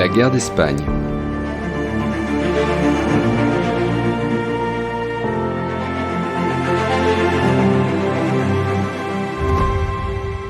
La guerre d'Espagne.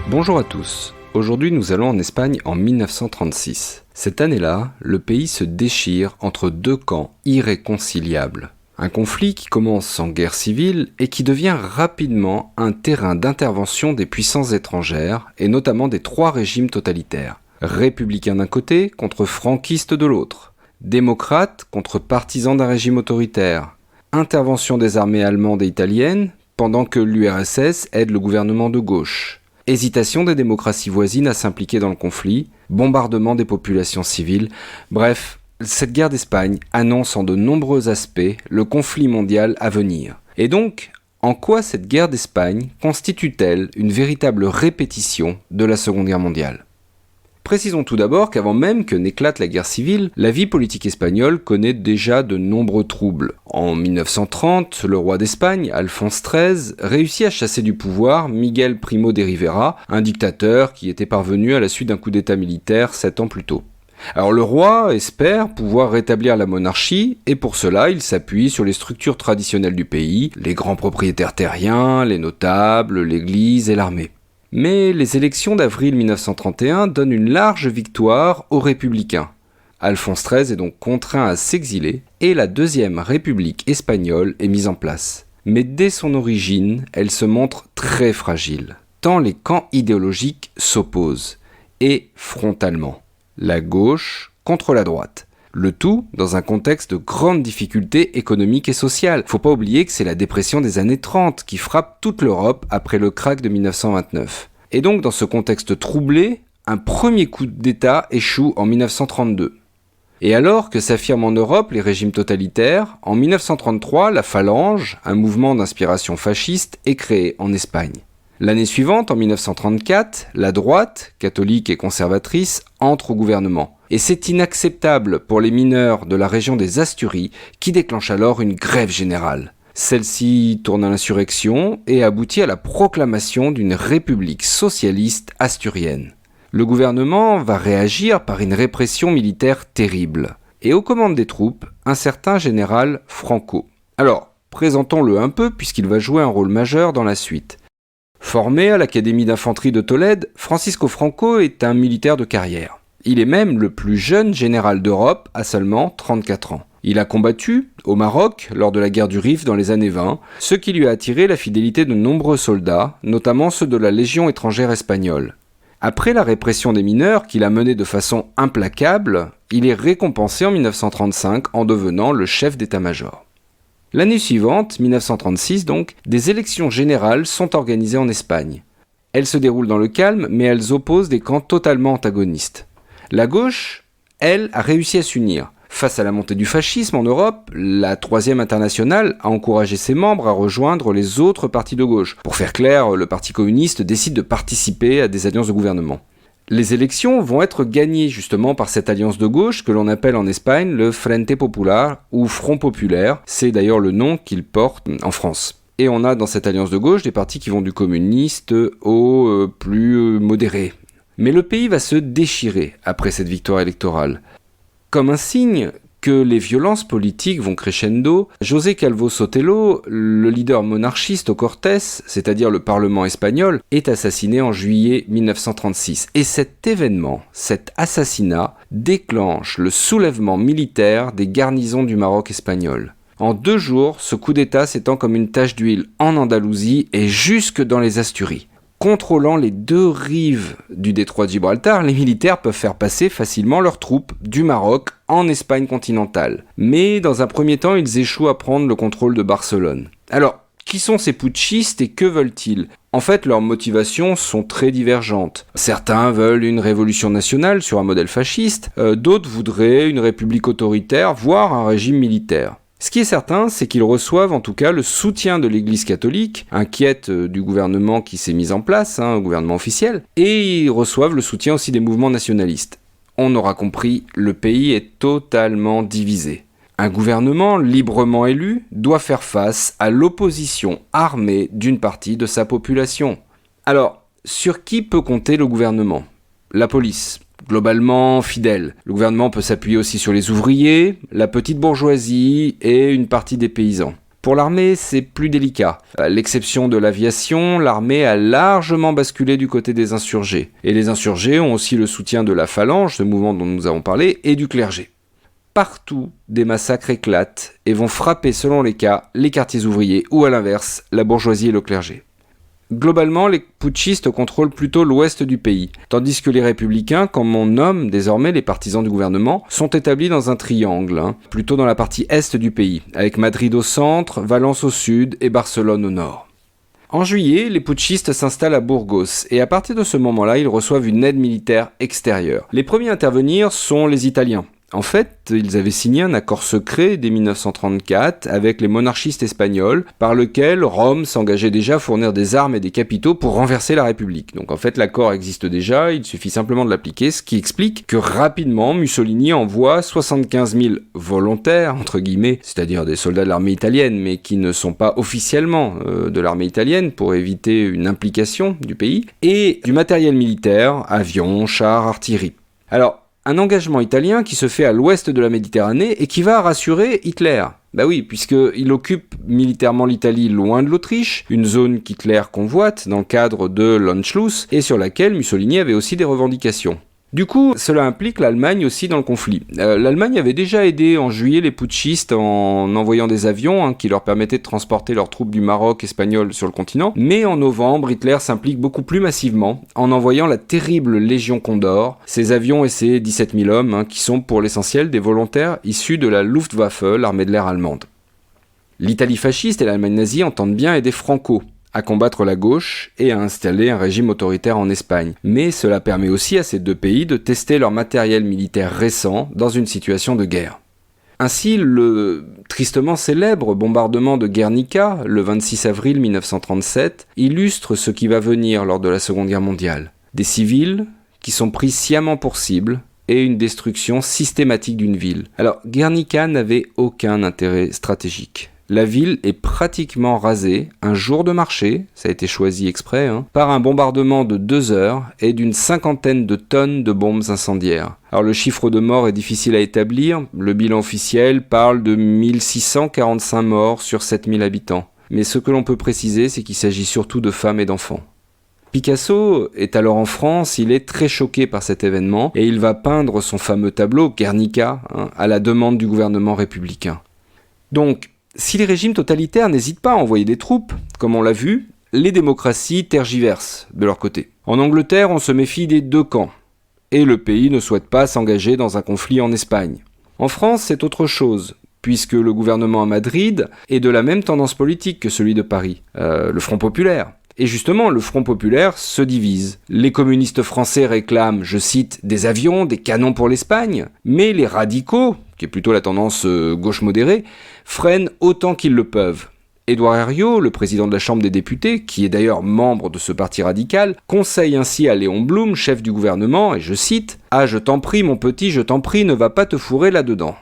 Bonjour à tous. Aujourd'hui, nous allons en Espagne en 1936. Cette année-là, le pays se déchire entre deux camps irréconciliables. Un conflit qui commence en guerre civile et qui devient rapidement un terrain d'intervention des puissances étrangères, et notamment des trois régimes totalitaires. Républicains d'un côté contre franquistes de l'autre. Démocrates contre partisans d'un régime autoritaire. Intervention des armées allemandes et italiennes, pendant que l'URSS aide le gouvernement de gauche. Hésitation des démocraties voisines à s'impliquer dans le conflit, bombardement des populations civiles, bref, cette guerre d'Espagne annonce en de nombreux aspects le conflit mondial à venir. Et donc, en quoi cette guerre d'Espagne constitue-t-elle une véritable répétition de la Seconde Guerre mondiale ? Précisons tout d'abord qu'avant même que n'éclate la guerre civile, la vie politique espagnole connaît déjà de nombreux troubles. En 1930, le roi d'Espagne, Alphonse XIII, réussit à chasser du pouvoir Miguel Primo de Rivera, un dictateur qui était parvenu à la suite d'un coup d'état militaire 7 ans plus tôt. Alors le roi espère pouvoir rétablir la monarchie et pour cela il s'appuie sur les structures traditionnelles du pays, les grands propriétaires terriens, les notables, l'église et l'armée. Mais les élections d'avril 1931 donnent une large victoire aux républicains. Alphonse XIII est donc contraint à s'exiler et la deuxième république espagnole est mise en place. Mais dès son origine, elle se montre très fragile, tant les camps idéologiques s'opposent, et frontalement. La gauche contre la droite. Le tout dans un contexte de grandes difficultés économiques et sociales. Faut pas oublier que c'est la dépression des années 30 qui frappe toute l'Europe après le krach de 1929. Et donc dans ce contexte troublé, un premier coup d'État échoue en 1932. Et alors que s'affirment en Europe les régimes totalitaires, en 1933, la Phalange, un mouvement d'inspiration fasciste, est créé en Espagne. L'année suivante, en 1934, la droite, catholique et conservatrice, entre au gouvernement. Et c'est inacceptable pour les mineurs de la région des Asturies qui déclenchent alors une grève générale. Celle-ci tourne à l'insurrection et aboutit à la proclamation d'une république socialiste asturienne. Le gouvernement va réagir par une répression militaire terrible. Et aux commandes des troupes, un certain général Franco. Alors, présentons-le un peu puisqu'il va jouer un rôle majeur dans la suite. Formé à l'Académie d'infanterie de Tolède, Francisco Franco est un militaire de carrière. Il est même le plus jeune général d'Europe à seulement 34 ans. Il a combattu au Maroc lors de la guerre du Rif dans les années 20, ce qui lui a attiré la fidélité de nombreux soldats, notamment ceux de la Légion étrangère espagnole. Après la répression des mineurs qu'il a menée de façon implacable, il est récompensé en 1935 en devenant le chef d'état-major. L'année suivante, 1936 donc, des élections générales sont organisées en Espagne. Elles se déroulent dans le calme, mais elles opposent des camps totalement antagonistes. La gauche, elle, a réussi à s'unir. Face à la montée du fascisme en Europe, la Troisième Internationale a encouragé ses membres à rejoindre les autres partis de gauche. Pour faire clair, le Parti communiste décide de participer à des alliances de gouvernement. Les élections vont être gagnées justement par cette alliance de gauche que l'on appelle en Espagne le Frente Popular ou Front Populaire. C'est d'ailleurs le nom qu'il porte en France. Et on a dans cette alliance de gauche des partis qui vont du communiste au plus modéré. Mais le pays va se déchirer après cette victoire électorale. Comme un signe que les violences politiques vont crescendo, José Calvo Sotelo, le leader monarchiste au Cortés, c'est-à-dire le Parlement espagnol, est assassiné en juillet 1936. Et cet événement, cet assassinat, déclenche le soulèvement militaire des garnisons du Maroc espagnol. En 2 jours, ce coup d'État s'étend comme une tache d'huile en Andalousie et jusque dans les Asturies. Contrôlant les 2 rives du détroit de Gibraltar, les militaires peuvent faire passer facilement leurs troupes du Maroc en Espagne continentale. Mais dans un premier temps, ils échouent à prendre le contrôle de Barcelone. Alors, qui sont ces putschistes et que veulent-ils ? En fait, leurs motivations sont très divergentes. Certains veulent une révolution nationale sur un modèle fasciste, d'autres voudraient une république autoritaire, voire un régime militaire. Ce qui est certain, c'est qu'ils reçoivent en tout cas le soutien de l'Église catholique, inquiète du gouvernement qui s'est mis en place, un gouvernement officiel, et ils reçoivent le soutien aussi des mouvements nationalistes. On aura compris, le pays est totalement divisé. Un gouvernement librement élu doit faire face à l'opposition armée d'une partie de sa population. Alors, sur qui peut compter le gouvernement ? La police. globalement fidèles. Le gouvernement peut s'appuyer aussi sur les ouvriers, la petite bourgeoisie et une partie des paysans. Pour l'armée, c'est plus délicat. À l'exception de l'aviation, l'armée a largement basculé du côté des insurgés. Et les insurgés ont aussi le soutien de la Phalange, ce mouvement dont nous avons parlé, et du clergé. Partout, des massacres éclatent et vont frapper, selon les cas, les quartiers ouvriers ou à l'inverse, la bourgeoisie et le clergé. Globalement, les putschistes contrôlent plutôt l'ouest du pays, tandis que les républicains, comme on nomme désormais les partisans du gouvernement, sont établis dans un triangle, plutôt dans la partie est du pays, avec Madrid au centre, Valence au sud et Barcelone au nord. En juillet, les putschistes s'installent à Burgos, et à partir de ce moment-là, ils reçoivent une aide militaire extérieure. Les premiers à intervenir sont les Italiens. En fait, ils avaient signé un accord secret dès 1934 avec les monarchistes espagnols, par lequel Rome s'engageait déjà à fournir des armes et des capitaux pour renverser la République. Donc en fait, l'accord existe déjà, il suffit simplement de l'appliquer, ce qui explique que rapidement, Mussolini envoie 75 000 volontaires, entre guillemets, c'est-à-dire des soldats de l'armée italienne, mais qui ne sont pas officiellement de l'armée italienne pour éviter une implication du pays, et du matériel militaire, avions, chars, artillerie. Alors, un engagement italien qui se fait à l'ouest de la Méditerranée et qui va rassurer Hitler. Bah oui, puisqu'il occupe militairement l'Italie loin de l'Autriche, une zone qu'Hitler convoite dans le cadre de l'Anschluss et sur laquelle Mussolini avait aussi des revendications. Du coup, cela implique l'Allemagne aussi dans le conflit. L'Allemagne avait déjà aidé en juillet les putschistes en envoyant des avions qui leur permettaient de transporter leurs troupes du Maroc espagnol sur le continent, mais en novembre, Hitler s'implique beaucoup plus massivement en envoyant la terrible Légion Condor, ces avions et ces 17 000 hommes qui sont pour l'essentiel des volontaires issus de la Luftwaffe, l'armée de l'air allemande. L'Italie fasciste et l'Allemagne nazie entendent bien aider Franco à combattre la gauche et à installer un régime autoritaire en Espagne. Mais cela permet aussi à ces deux pays de tester leur matériel militaire récent dans une situation de guerre. Ainsi, le tristement célèbre bombardement de Guernica, le 26 avril 1937, illustre ce qui va venir lors de la Seconde Guerre mondiale. Des civils qui sont pris sciemment pour cible et une destruction systématique d'une ville. Alors, Guernica n'avait aucun intérêt stratégique. La ville est pratiquement rasée, un jour de marché, ça a été choisi exprès, par un bombardement de 2 heures et d'une 50aine de tonnes de bombes incendiaires. Alors le chiffre de morts est difficile à établir, le bilan officiel parle de 1645 morts sur 7000 habitants. Mais ce que l'on peut préciser, c'est qu'il s'agit surtout de femmes et d'enfants. Picasso est alors en France, il est très choqué par cet événement et il va peindre son fameux tableau, Guernica, à la demande du gouvernement républicain. Donc, si les régimes totalitaires n'hésitent pas à envoyer des troupes, comme on l'a vu, les démocraties tergiversent de leur côté. En Angleterre, on se méfie des deux camps, et le pays ne souhaite pas s'engager dans un conflit en Espagne. En France, c'est autre chose, puisque le gouvernement à Madrid est de la même tendance politique que celui de Paris, le Front populaire. Et justement, le Front populaire se divise. Les communistes français réclament, je cite, des avions, des canons pour l'Espagne, mais les radicaux, qui est plutôt la tendance gauche modérée, freinent autant qu'ils le peuvent. Édouard Herriot, le président de la Chambre des députés, qui est d'ailleurs membre de ce parti radical, conseille ainsi à Léon Blum, chef du gouvernement, et je cite « Ah, je t'en prie, mon petit, je t'en prie, ne va pas te fourrer là-dedans ».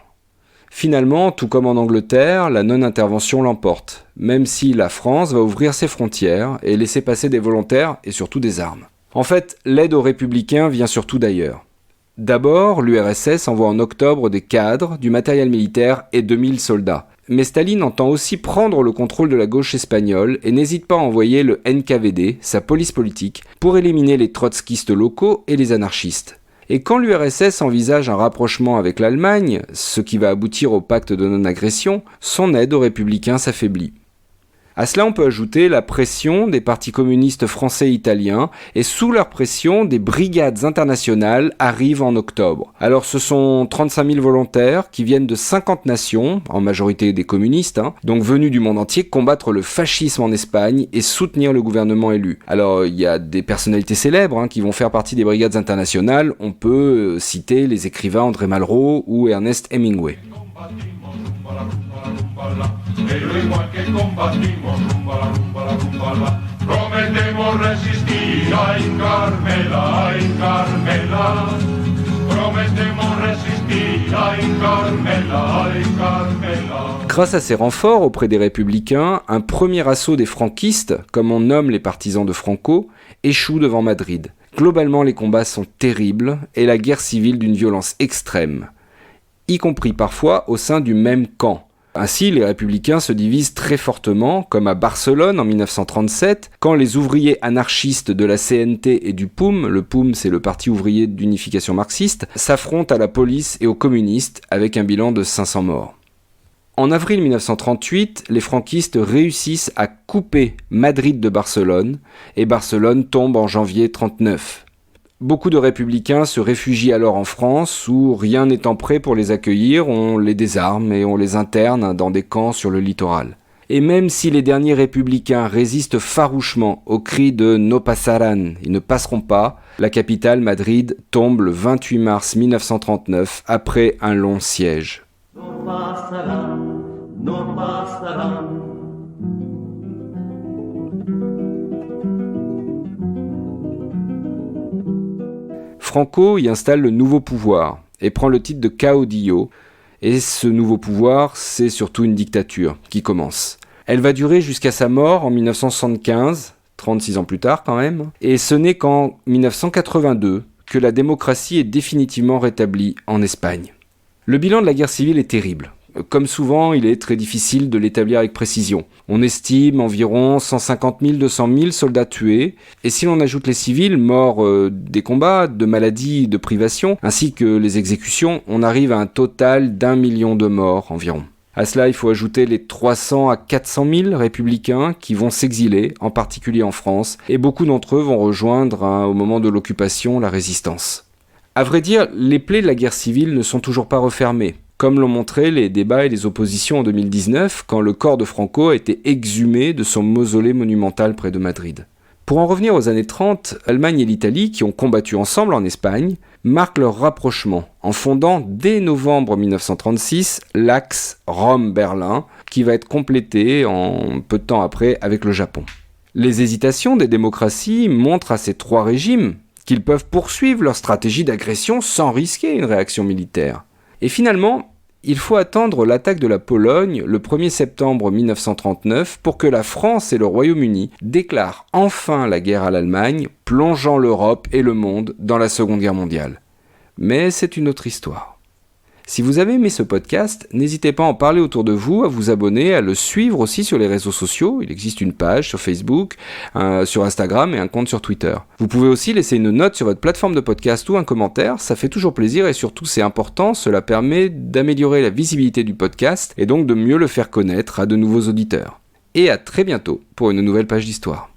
Finalement, tout comme en Angleterre, la non-intervention l'emporte, même si la France va ouvrir ses frontières et laisser passer des volontaires et surtout des armes. En fait, l'aide aux républicains vient surtout d'ailleurs. D'abord, l'URSS envoie en octobre des cadres, du matériel militaire et 2000 soldats. Mais Staline entend aussi prendre le contrôle de la gauche espagnole et n'hésite pas à envoyer le NKVD, sa police politique, pour éliminer les trotskistes locaux et les anarchistes. Et quand l'URSS envisage un rapprochement avec l'Allemagne, ce qui va aboutir au pacte de non-agression, son aide aux républicains s'affaiblit. À cela, on peut ajouter la pression des partis communistes français et italiens, et sous leur pression, des brigades internationales arrivent en octobre. Alors ce sont 35 000 volontaires qui viennent de 50 nations, en majorité des communistes, donc venus du monde entier combattre le fascisme en Espagne et soutenir le gouvernement élu. Alors il y a des personnalités célèbres qui vont faire partie des brigades internationales, on peut citer les écrivains André Malraux ou Ernest Hemingway. Pero igual que combatimos, rumba la, prometemos resistir, ay Carmela, prometemos resistir, ay Carmela. Grâce à ces renforts auprès des républicains, un premier assaut des franquistes, comme on nomme les partisans de Franco, échoue devant Madrid. Globalement, les combats sont terribles et la guerre civile d'une violence extrême, y compris parfois au sein du même camp. Ainsi, les républicains se divisent très fortement, comme à Barcelone en 1937, quand les ouvriers anarchistes de la CNT et du POUM, le POUM c'est le Parti ouvrier d'unification marxiste, s'affrontent à la police et aux communistes avec un bilan de 500 morts. En avril 1938, les franquistes réussissent à couper Madrid de Barcelone, et Barcelone tombe en janvier 1939. Beaucoup de républicains se réfugient alors en France où, rien n'étant prêt pour les accueillir, on les désarme et on les interne dans des camps sur le littoral. Et même si les derniers républicains résistent farouchement au cri de « No pasarán », ils ne passeront pas, la capitale, Madrid, tombe le 28 mars 1939 après un long siège. No pasarán, no pasarán. Franco y installe le nouveau pouvoir et prend le titre de caudillo, et ce nouveau pouvoir, c'est surtout une dictature qui commence. Elle va durer jusqu'à sa mort en 1975, 36 ans plus tard quand même, et ce n'est qu'en 1982 que la démocratie est définitivement rétablie en Espagne. Le bilan de la guerre civile est terrible. Comme souvent, il est très difficile de l'établir avec précision. On estime environ 150 000, 200 000 soldats tués, et si l'on ajoute les civils morts des combats, de maladies, de privations, ainsi que les exécutions, on arrive à un total d'1 million de morts environ. À cela, il faut ajouter les 300 à 400 000 républicains qui vont s'exiler, en particulier en France, et beaucoup d'entre eux vont rejoindre, au moment de l'occupation, la résistance. À vrai dire, les plaies de la guerre civile ne sont toujours pas refermées, comme l'ont montré les débats et les oppositions en 2019, quand le corps de Franco a été exhumé de son mausolée monumental près de Madrid. Pour en revenir aux années 30, l'Allemagne et l'Italie, qui ont combattu ensemble en Espagne, marquent leur rapprochement en fondant dès novembre 1936 l'axe Rome-Berlin, qui va être complété en peu de temps après avec le Japon. Les hésitations des démocraties montrent à ces trois régimes qu'ils peuvent poursuivre leur stratégie d'agression sans risquer une réaction militaire. Et finalement, il faut attendre l'attaque de la Pologne le 1er septembre 1939 pour que la France et le Royaume-Uni déclarent enfin la guerre à l'Allemagne, plongeant l'Europe et le monde dans la Seconde Guerre mondiale. Mais c'est une autre histoire. Si vous avez aimé ce podcast, n'hésitez pas à en parler autour de vous, à vous abonner, à le suivre aussi sur les réseaux sociaux. Il existe une page sur Facebook, sur Instagram et un compte sur Twitter. Vous pouvez aussi laisser une note sur votre plateforme de podcast ou un commentaire, ça fait toujours plaisir et surtout c'est important, cela permet d'améliorer la visibilité du podcast et donc de mieux le faire connaître à de nouveaux auditeurs. Et à très bientôt pour une nouvelle page d'histoire.